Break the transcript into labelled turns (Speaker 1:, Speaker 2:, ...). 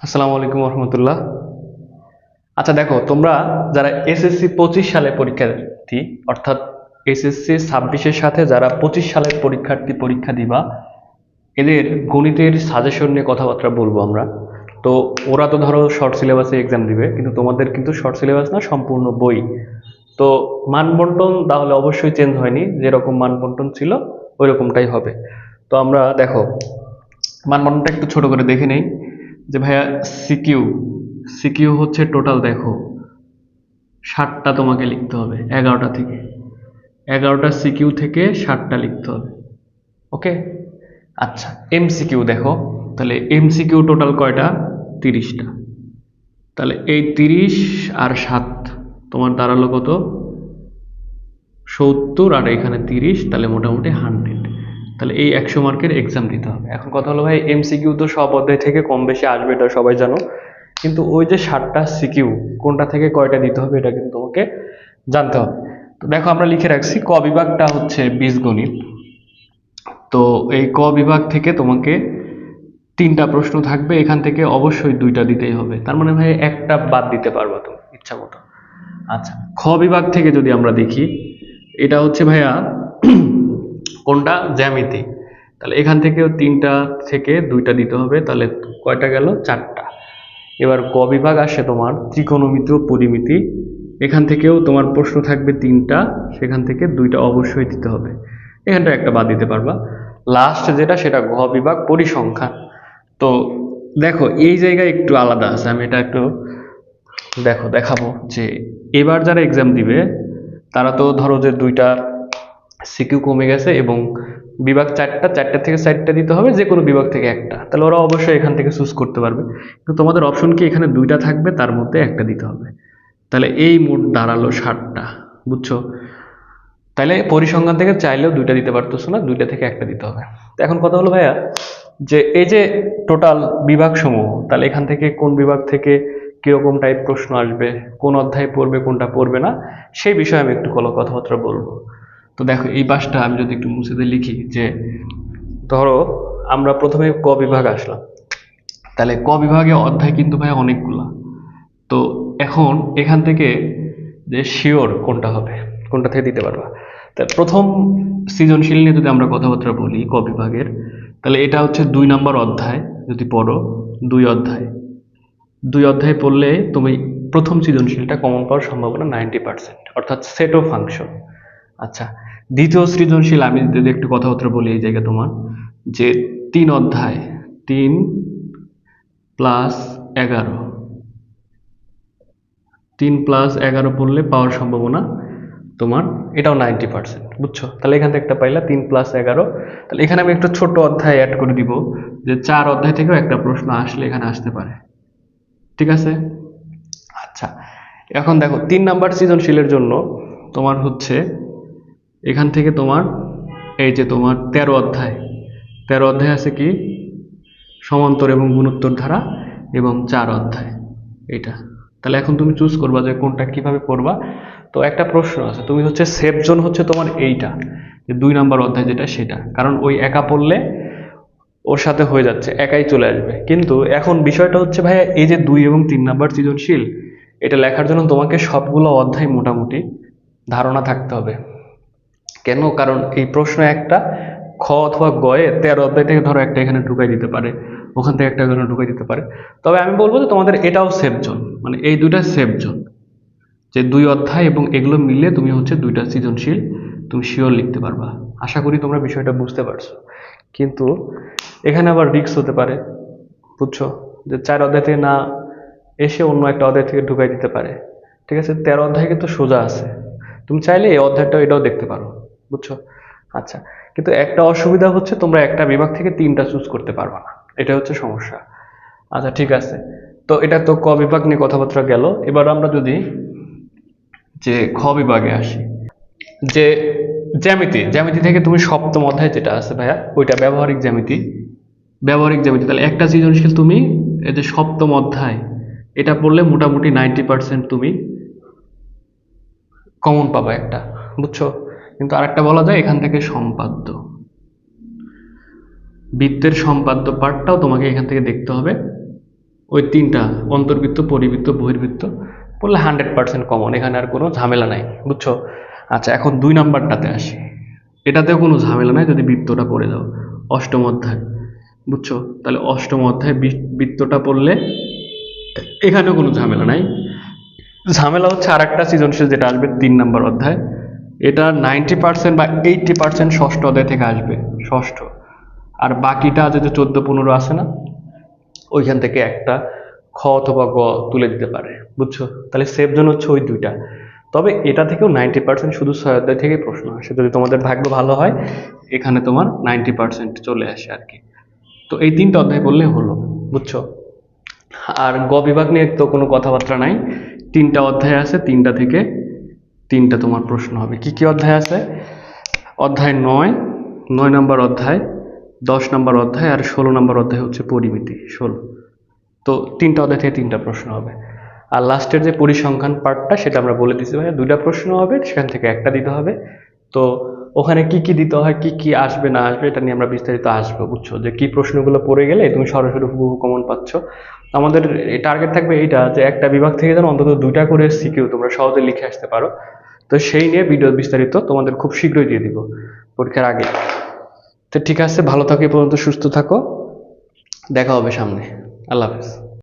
Speaker 1: আসসালামু আলাইকুম রহমতুল্লাহ। আচ্ছা দেখো, তোমরা যারা এসএসসি 25 সালে পরীক্ষার্থী, অর্থাৎ এসএসসি 26-এর সাথে যারা 25 সালের পরীক্ষার্থী পরীক্ষা দিবা, এদের গণিতের সাজেশন নিয়ে কথাবার্তা বলবো আমরা। তো ওরা তো ধরো শর্ট সিলেবাসে এক্সাম দিবে, কিন্তু তোমাদের কিন্তু শর্ট সিলেবাস না, সম্পূর্ণ বই। তো মানবন্টন তাহলে অবশ্যই চেঞ্জ হয়নি, যেরকম মানবন্টন ছিল ওই রকমটাই হবে। তো আমরা দেখো মানবন্টনটা একটু ছোট করে দেখে নেই যে ভাইয়া, সিকিউ সিকিউ হচ্ছে টোটাল দেখো 60টা তোমাকে লিখতে হবে, 11টা থেকে 11টা সিকিউ থেকে 60টা লিখতে হবে। ওকে। আচ্ছা, এমসিকিউ দেখো, তাহলে এমসিকিউ টোটাল কয়টা? 30টা। তাহলে এই 30 আর 7 তোমার দাঁড়ালো কত? 70, আর এখানে 30, তাহলে মোটামুটি 100। তাহলে এই 100 মার্কের এক্সাম দিতে হবে। এখন কথা হলো ভাই, এমসিকিউ তো সব অধ্যায় থেকে কম বেশি আসবে, এটা সবাই জানো, কিন্তু ওই যে 60টা সিকিউ কোনটা থেকে কয়টা দিতে হবে এটা কিন্তু তোমাকে জানতে হবে। তো দেখো, আমরা লিখে রাখছি ক বিভাগটা হচ্ছে বীজগণিত। তো এই ক বিভাগ থেকে তোমাকে 3টা প্রশ্ন থাকবে, এখান থেকে অবশ্যই 2টা দিতেই হবে, তার মানে ভাই একটা বাদ দিতে পারবা তুমি ইচ্ছা মতো। আচ্ছা, খ বিভাগ থেকে যদি আমরা দেখি, এটা হচ্ছে ভাইয়া কোনটা? জ্যামিতি। তাহলে এখান থেকেও 3টা থেকে 2টা দিতে হবে, তাহলে কয়টা গেল? 4টা। এবার গ বিভাগ আসে তোমার ত্রিকোণমিতি ও পরিমিতি। এখান থেকেও তোমার প্রশ্ন থাকবে 3টা, সেখান থেকে 2টা অবশ্যই দিতে হবে, এখানটা একটা বাদ দিতে পারবা। লাস্ট যেটা, সেটা ঘ বিভাগ পরিসংখ্যান। তো দেখো এই জায়গায় একটু আলাদা আছে, আমি এটা একটু দেখাবো যে এবার যারা এক্সাম দিবে তারা তো ধরো যে 2টা সিকিউ কমে গেছে এবং বিভাগ 4টা, 4টা থেকে 4টা দিতে হবে, যে কোনো বিভাগ থেকে একটা, তাহলে ওরা অবশ্যই এখান থেকে চুজ করতে পারবে। কিন্তু তোমাদের অপশন কি, এখানে 2টা থাকবে, তার মধ্যে একটা দিতে হবে। তাহলে এই মোট দাঁড়ালো 60টা, বুঝছো? তাহলে পরিসংখ্যান থেকে চাইলেও 2টা দিতে পারতেছো না, 2টা থেকে একটা দিতে হবে। তো এখন কথা হলো ভাইয়া, যে এই যে টোটাল বিভাগ সমূহ, তাহলে এখান থেকে কোন বিভাগ থেকে কিরকম টাইপ প্রশ্ন আসবে, কোন অধ্যায় পড়বে কোনটা পড়বে না, সেই বিষয়ে আমি একটু কথাবার্তা বলবো। তো দেখো এই পাশটা আমি যদি একটু মুছে দিয়ে লিখি যে, ধরো আমরা প্রথমে ক বিভাগ আসলাম, তাহলে ক বিভাগে অধ্যায় কিন্তু ভাই অনেকগুলা। তো এখন এখান থেকে যে শিওর কোনটা হবে, কোনটা থেকে দিতে পারবা। তা প্রথম সৃজনশীল নিয়ে যদি আমরা কথাবার্তা বলি ক বিভাগের, তাহলে এটা হচ্ছে 2 নম্বর অধ্যায়। যদি পড়ো 2 অধ্যায়, 2 অধ্যায় পড়লে তুমি প্রথম সৃজনশীলটা কমন পাওয়ার সম্ভাবনা 90%, অর্থাৎ সেট ও ফাংশন। আচ্ছা, দ্বিতীয় সৃজনশীল আমি যদি একটু কথাবার্তা বলি এই জায়গায় তোমার, যে 3 অধ্যায়, 3+11, 3+11 পড়লে পাওয়ার সম্ভাবনা তোমার এটাও 90%, বুঝছো? তাহলে এখান থেকে একটা পাইলা 3+11। তাহলে এখানে আমি একটা ছোট অধ্যায় অ্যাড করে দিব, যে 4 অধ্যায় থেকেও একটা প্রশ্ন আসলে এখানে আসতে পারে। ঠিক আছে। আচ্ছা, এখন দেখো 3 নাম্বার সৃজনশীলের জন্য তোমার হচ্ছে এখান থেকে তোমার এই যে তোমার 13 অধ্যায়, 13 অধ্যায় আছে কি? সমান্তর এবং গুণোত্তর ধারা, এবং 4 অধ্যায় এটা। তাহলে এখন তুমি চুজ করবা যে কোনটা কিভাবে পড়বা। তো একটা প্রশ্ন আছে, তুমি হচ্ছে সেফ জোন হচ্ছে তোমার এইটা, যে 2 নাম্বার অধ্যায় যেটা, সেটা, কারণ ওই একা পড়লে ওর সাথে হয়ে যাচ্ছে, একাই চলে আসবে। কিন্তু এখন বিষয়টা হচ্ছে ভাইয়া, এই যে 2 এবং 3 নাম্বার সৃজনশীল, এটা লেখার জন্য তোমাকে সবগুলো অধ্যায় মোটামুটি ধারণা থাকতে হবে। কেন? কারণ এই প্রশ্ন একটা খ অথবা গয়ে 13 অধ্যায় থেকে ধরো একটা এখানে ঢুকাই দিতে পারে, ওখান থেকে একটা এখানে ঢুকাই দিতে পারে। তবে আমি বলবো যে তোমাদের এটাও সেফ জোন, মানে এই দুইটা সেফ জোন, যে 2 অধ্যায় এবং এগুলো মিলে তুমি হচ্ছে 2টা সৃজনশীল তুমি শিওর লিখতে পারবা। আশা করি তোমরা বিষয়টা বুঝতে পারছো। কিন্তু এখানে আবার রিস্ক হতে পারে, বুঝছো? যে 4 অধ্যায় থেকে না এসে অন্য একটা অধ্যায় থেকে ঢুকাই দিতে পারে। ঠিক আছে, 13 অধ্যায় কিন্তু সোজা আছে, তুমি চাইলে এই অধ্যায়টা এটাও দেখতে পারো, বুঝছো? আচ্ছা, কিন্তু একটা অসুবিধা হচ্ছে তোমরা একটা বিভাগ থেকে 3টা চুজ করতে পারবা না, এটা হচ্ছে সমস্যা। আচ্ছা ঠিক আছে, তো এটা তো ক বিভাগ নিয়ে কথাবার্তা গেল। এবার আমরা যদি যে খ বিভাগে আসি, যে জ্যামিতি, জ্যামিতি থেকে তুমি সপ্তম অধ্যায় যেটা আছে ভাইয়া, ওইটা ব্যবহারিক জ্যামিতি। ব্যবহারিক জ্যামিতি, তাহলে একটা সৃজনশীল তুমি এই যে সপ্তম অধ্যায়, এটা পড়লে মোটামুটি 90% তুমি কমন পাবা একটা, বুঝছো? কিন্তু আরেকটা বলা যায় এখান থেকে সম্পাদ্য, বৃত্তের সম্পাদ্য পার্টটাও তোমাকে এখান থেকে দেখতে হবে। ওই তিনটা, অন্তর্বৃত্ত, পরিবৃত্ত, বহির্বৃত্ত পড়লে 100% কমন, এখানে আর কোনো ঝামেলা নাই, বুঝছো? আচ্ছা, এখন 2 নাম্বারটাতে আসি। এটাতেও কোনো ঝামেলা নাই যদি বৃত্তটা পড়ে যাও, অষ্টম অধ্যায়, বুঝছো? তাহলে অষ্টম অধ্যায় বৃত্তটা পড়লে এখানেও কোনো ঝামেলা নাই। ঝামেলা হচ্ছে আর একটা সৃজনশীল যেটা আসবে 3 নাম্বার অধ্যায়, এটা 90% বা 80% ষষ্ঠ অধ্যায় থেকে আসবে, ষষ্ঠ। আর বাকিটা যদি 14-15 আছে না, ওইখান থেকে একটা খ অথবা গ তুলে দিতে পারে, বুঝছো? তাহলে সেফ জোন হচ্ছে ওই দুইটা। তবে এটা থেকেও 90% শুধু 6 অধ্যায় থেকে প্রশ্ন আসে, যদি তোমাদের ভাগ্য ভালো হয় এখানে তোমার 90% চলে আসে আর কি। তো এই 3টা অধ্যায় করলে হলো, বুঝছো? আর গ বিভাগ নিয়ে তো কোনো কথাবার্তা নাই, 3টা অধ্যায় আছে, 3টা থেকে 3টা তোমার প্রশ্ন হবে। কি কি অধ্যায় আছে? অধ্যায় 9, 9 নাম্বার অধ্যায়, 10 নাম্বার অধ্যায়, আর 16 নাম্বার অধ্যায় হচ্ছে পরিমিতি, 16। তো 3টা অধ্যায় থেকে 3টা প্রশ্ন হবে। আর লাস্টের যে পরিসংখ্যান পার্টটা সেটা আমরা বলে দিচ্ছি ভাইয়া, 2টা প্রশ্ন হবে, সেখান থেকে একটা দিতে হবে। তো ওখানে কি কি দিতে হয়, কি কি আসবে না আসবে, এটা নিয়ে আমরা বিস্তারিত আসবো, বুঝছো? যে কি প্রশ্নগুলো পড়ে গেলে তুমি সরাসরি হুবহু কমন পাচ্ছ। আমাদের টার্গেট থাকবে এইটা যে একটা বিভাগ থেকে যেন অন্তত 2টা করে সিকিউ তোমরা সহজে লিখে আসতে পারো। তো সেই নিয়ে ভিডিও বিস্তারিত তোমাদের খুব শীঘ্রই দিয়ে দিব, পরীক্ষার আগে। তো ঠিক আছে, ভালো থাকো, এ পর্যন্ত সুস্থ থাকো, দেখা হবে সামনে। আল্লাহ হাফেজ।